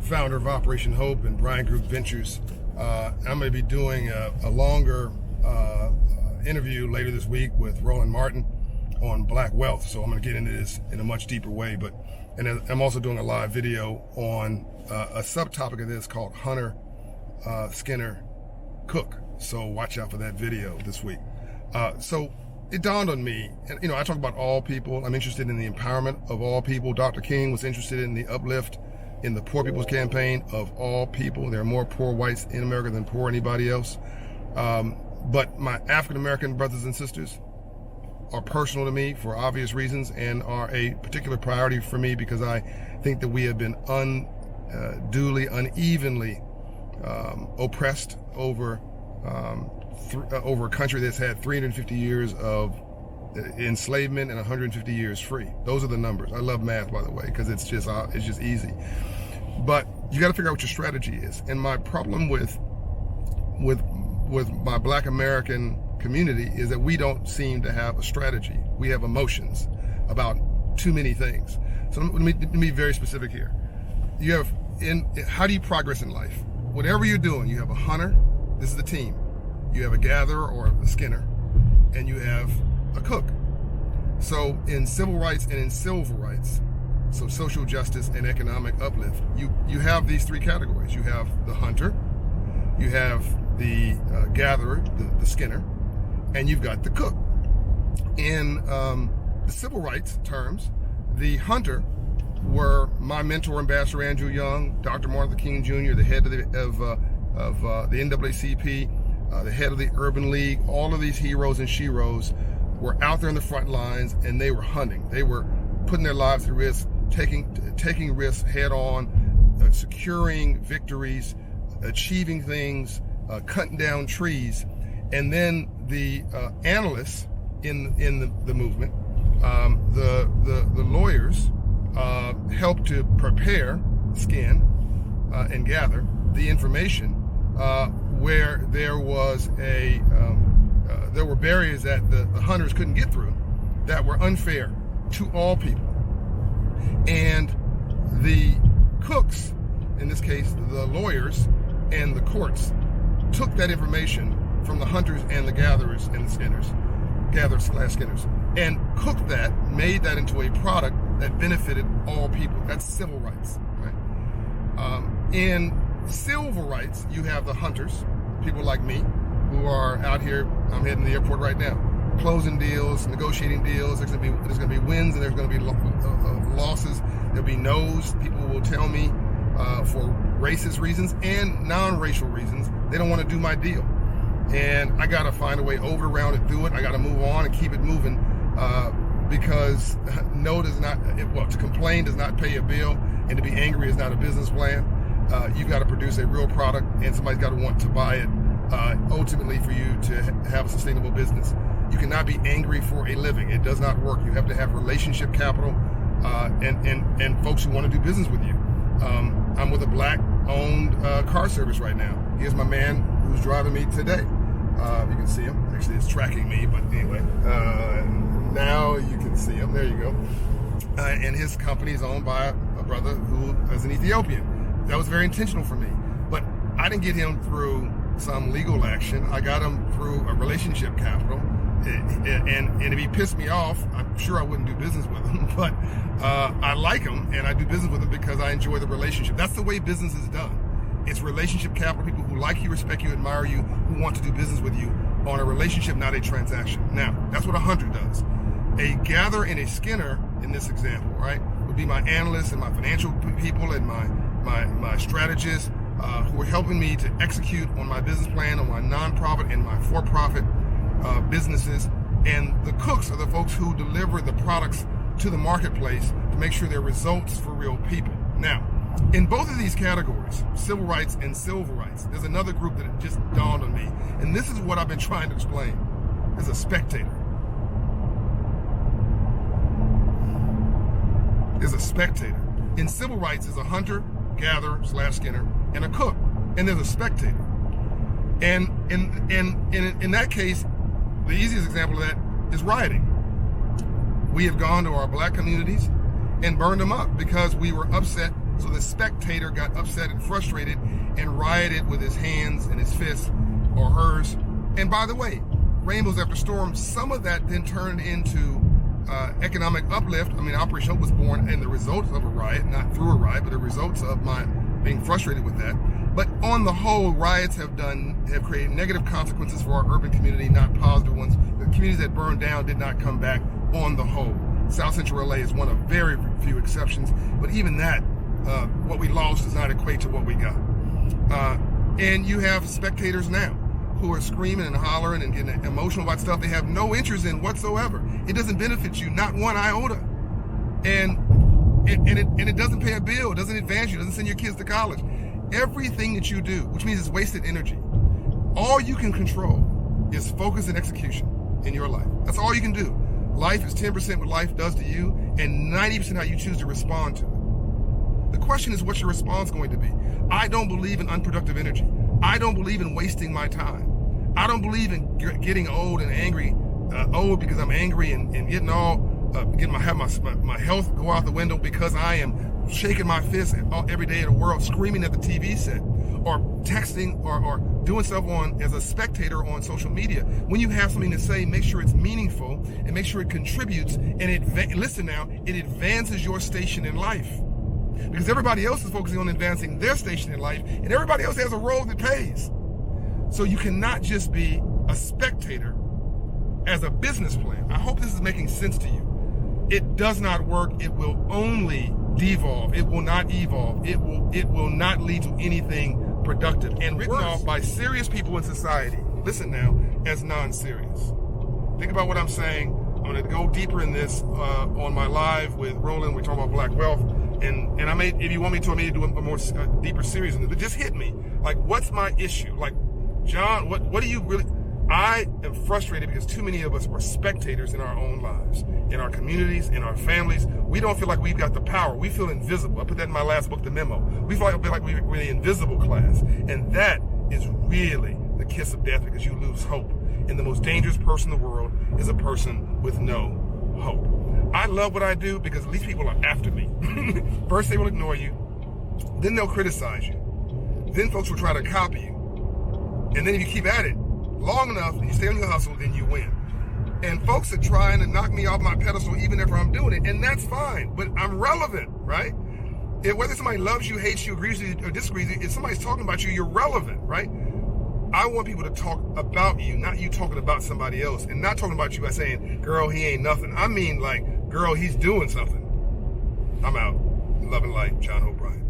founder of Operation Hope and Bryant Group Ventures. I'm going to be doing a longer interview later this week with Roland Martin on Black Wealth. So I'm going to get into this in a much deeper way. And I'm also doing a live video on a subtopic of this called Hunter Skinner Cook. So watch out for that video this week. So it dawned on me, and I talk about all people. I'm interested in the empowerment of all people. Dr. King was interested in the uplift in the Poor People's Campaign of all people. There are more poor whites in America than poor anybody else. But my African-American brothers and sisters are personal to me for obvious reasons and are a particular priority for me because I think that we have been unduly, unevenly oppressed over a country that's had 350 years of enslavement and 150 years free. Those are the numbers. I love math, by the way, because it's just easy. But you got to figure out what your strategy is. And my problem with my Black American community is that we don't seem to have a strategy. We have emotions about too many things. So let me be very specific here. How do you progress in life? Whatever you're doing, you have a hunter. This is the team. You have a gatherer or a skinner, and you have a cook. So in civil rights and in silver rights, so social justice and economic uplift, you have these three categories. You have the hunter, you have the gatherer, the skinner, and you've got the cook. In the civil rights terms, the hunter were my mentor, Ambassador Andrew Young, Dr. Martin Luther King Jr., the head of the NAACP, the head of the Urban League. All of these heroes and sheroes were out there in the front lines, and they were hunting. They were putting their lives at risk, taking risks head on, securing victories, achieving things, cutting down trees. And then the analysts in the movement, the lawyers, helped to prepare, skin, and gather the information where there was there were barriers that the hunters couldn't get through that were unfair to all people. And the cooks, in this case, the lawyers and the courts, took that information from the hunters and the gatherers and the skinners, gatherers/skinners, and cooked that, made that into a product that benefited all people. That's civil rights, right? In civil rights, you have the hunters, people like me, who are out here. I'm heading to the airport right now, closing deals, negotiating deals. There's gonna be wins and there's gonna be losses. There'll be no's. People will tell me for racist reasons and non-racial reasons they don't want to do my deal, and I gotta find a way over, around, and through it. I gotta move on and keep it moving because no does not. To complain does not pay a bill, and to be angry is not a business plan. You've got to produce a real product, and somebody's got to want to buy it. Ultimately, for you to have a sustainable business, you cannot be angry for a living. It does not work. You have to have relationship capital and folks who want to do business with you. I'm with a Black-owned car service right now. Here's my man who's driving me today. You can see him. Actually, it's tracking me, but anyway, now you can see him. There you go. And his company is owned by a brother who is an Ethiopian. That was very intentional for me. But I didn't get him through some legal action. I got him through a relationship capital. And if he pissed me off, I'm sure I wouldn't do business with him. But I like him, and I do business with him because I enjoy the relationship. That's the way business is done. It's relationship capital, people who like you, respect you, admire you, who want to do business with you on a relationship, not a transaction. Now, that's what a hunter does. A gatherer and a skinner, in this example, right, would be my analysts and my financial people and my strategists who are helping me to execute on my business plan, on my nonprofit and my for-profit businesses. And the cooks are the folks who deliver the products to the marketplace to make sure they're results for real people. Now, in both of these categories, civil rights and silver rights, there's another group that just dawned on me. And this is what I've been trying to explain. There's a spectator. Is a spectator. In civil rights, is a hunter, gatherer/skinner, and a cook. And there's a spectator. And in that case, the easiest example of that is rioting. We have gone to our Black communities and burned them up because we were upset So the spectator got upset and frustrated and rioted with his hands and his fists, or hers. And by the way, rainbows after storms, some of that then turned into economic uplift. I mean, Operation Hope was born in the results of a riot, not through a riot, but the results of my being frustrated with that. But on the whole, riots have created negative consequences for our urban community, not positive ones. The communities that burned down did not come back on the whole. South Central LA is one of very few exceptions, but even that, what we lost does not equate to what we got. And you have spectators now who are screaming and hollering and getting emotional about stuff they have no interest in whatsoever. It doesn't benefit you, not one iota. And it doesn't pay a bill, it doesn't advance you, it doesn't send your kids to college. Everything that you do, which means it's wasted energy, all you can control is focus and execution in your life. That's all you can do. Life is 10% what life does to you, and 90% how you choose to respond to it. The question is, what's your response going to be? I don't believe in unproductive energy. I don't believe in wasting my time. I don't believe in getting old and angry, old because I'm angry and getting my health go out the window because I am shaking my fist every day of the world, screaming at the TV set, or texting or doing stuff as a spectator on social media. When you have something to say, make sure it's meaningful and make sure it contributes and it advances your station in life. Because everybody else is focusing on advancing their station in life, and everybody else has a role that pays. So you cannot just be a spectator as a business plan. I hope this is making sense to you. It does not work. It will only devolve. It will not evolve. It will not lead to anything productive, and written off by serious people in society, listen now, as non-serious. Think about what I'm saying. I'm going to go deeper in this on my live with Roland. We're talking about black wealth. And I may, if you want me to, I may do a more deeper series in it. But just hit me. Like, what's my issue? Like, John, what do you really? I am frustrated because too many of us are spectators in our own lives, in our communities, in our families. We don't feel like we've got the power. We feel invisible. I put that in my last book, The Memo. We feel like we're the invisible class. And that is really the kiss of death, because you lose hope. And the most dangerous person in the world is a person with no hope. I love what I do because at least people are after me. First, they will ignore you. Then they'll criticize you. Then folks will try to copy you. And then if you keep at it long enough and you stay on your hustle, then you win. And folks are trying to knock me off my pedestal even if I'm doing it. And that's fine. But I'm relevant, right? Whether somebody loves you, hates you, agrees with you, or disagrees with you, if somebody's talking about you, you're relevant, right? I want people to talk about you, not you talking about somebody else, and not talking about you by saying, girl, he ain't nothing. I mean, like, girl, he's doing something. I'm out. Love and light, John O'Brien.